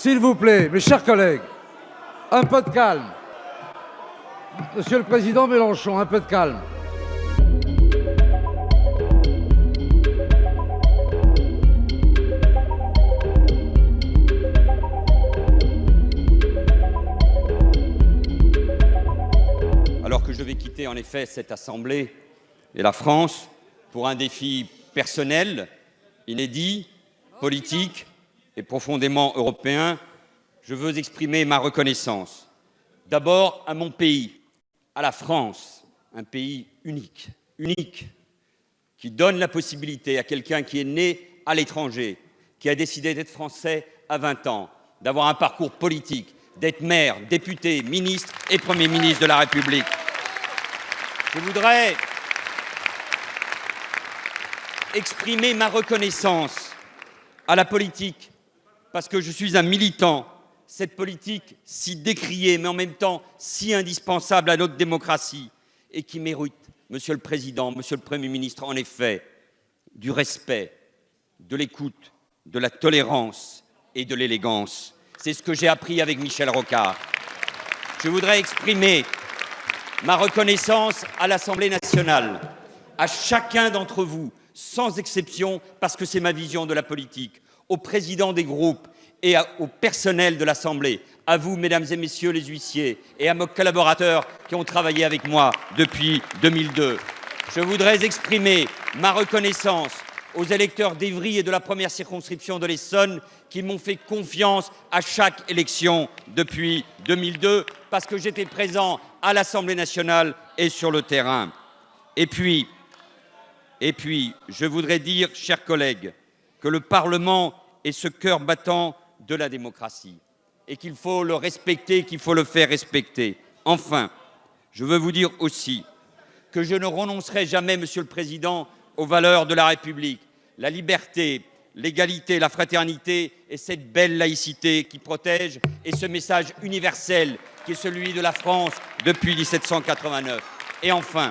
S'il vous plaît, mes chers collègues, un peu de calme. Monsieur le Président Mélenchon, un peu de calme. Alors que je vais quitter en effet cette Assemblée et la France pour un défi personnel, inédit, politique et profondément européen, je veux exprimer ma reconnaissance. D'abord à mon pays, à la France, un pays unique, qui donne la possibilité à quelqu'un qui est né à l'étranger, qui a décidé d'être français à 20 ans, d'avoir un parcours politique, d'être maire, député, ministre et Premier ministre de la République. Je voudrais exprimer ma reconnaissance à la politique, parce que je suis un militant. Cette politique si décriée, mais en même temps si indispensable à notre démocratie et qui mérite, Monsieur le Président, Monsieur le Premier ministre, en effet, du respect, de l'écoute, de la tolérance et de l'élégance. C'est ce que j'ai appris avec Michel Rocard. Je voudrais exprimer ma reconnaissance à l'Assemblée nationale, à chacun d'entre vous, sans exception, parce que c'est ma vision de la politique, aux présidents des groupes et au personnel de l'Assemblée, à vous, mesdames et messieurs les huissiers, et à mes collaborateurs qui ont travaillé avec moi depuis 2002. Je voudrais exprimer ma reconnaissance aux électeurs d'Évry et de la première circonscription de l'Essonne qui m'ont fait confiance à chaque élection depuis 2002, parce que j'étais présent à l'Assemblée nationale et sur le terrain. Et puis, je voudrais dire, chers collègues, que le Parlement est ce cœur battant de la démocratie et qu'il faut le respecter, qu'il faut le faire respecter. Enfin, je veux vous dire aussi que je ne renoncerai jamais, Monsieur le Président, aux valeurs de la République, la liberté, l'égalité, la fraternité et cette belle laïcité qui protège et ce message universel qui est celui de la France depuis 1789. Et enfin,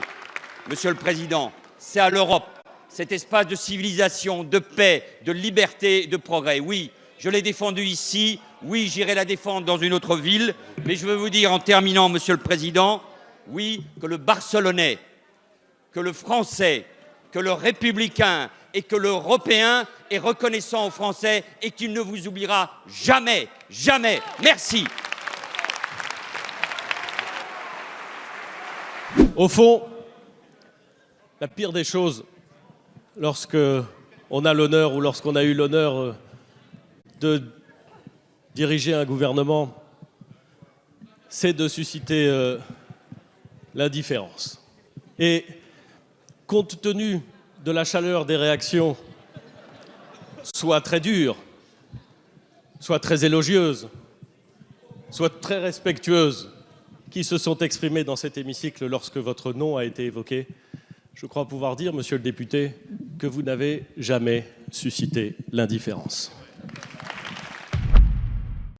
Monsieur le Président, c'est à l'Europe, cet espace de civilisation, de paix, de liberté et de progrès. Oui, je l'ai défendu ici, oui, j'irai la défendre dans une autre ville, mais je veux vous dire en terminant, Monsieur le Président, oui, que le Barcelonais, que le Français, que le Républicain et que l'Européen est reconnaissant aux Français et qu'il ne vous oubliera jamais, jamais. Merci. Au fond, la pire des choses, lorsque on a l'honneur ou lorsqu'on a eu l'honneur de diriger un gouvernement, c'est de susciter l'indifférence. Et compte tenu de la chaleur des réactions, soit très dures, soit très élogieuses, soit très respectueuses, qui se sont exprimées dans cet hémicycle lorsque votre nom a été évoqué, je crois pouvoir dire, monsieur le député, que vous n'avez jamais suscité l'indifférence.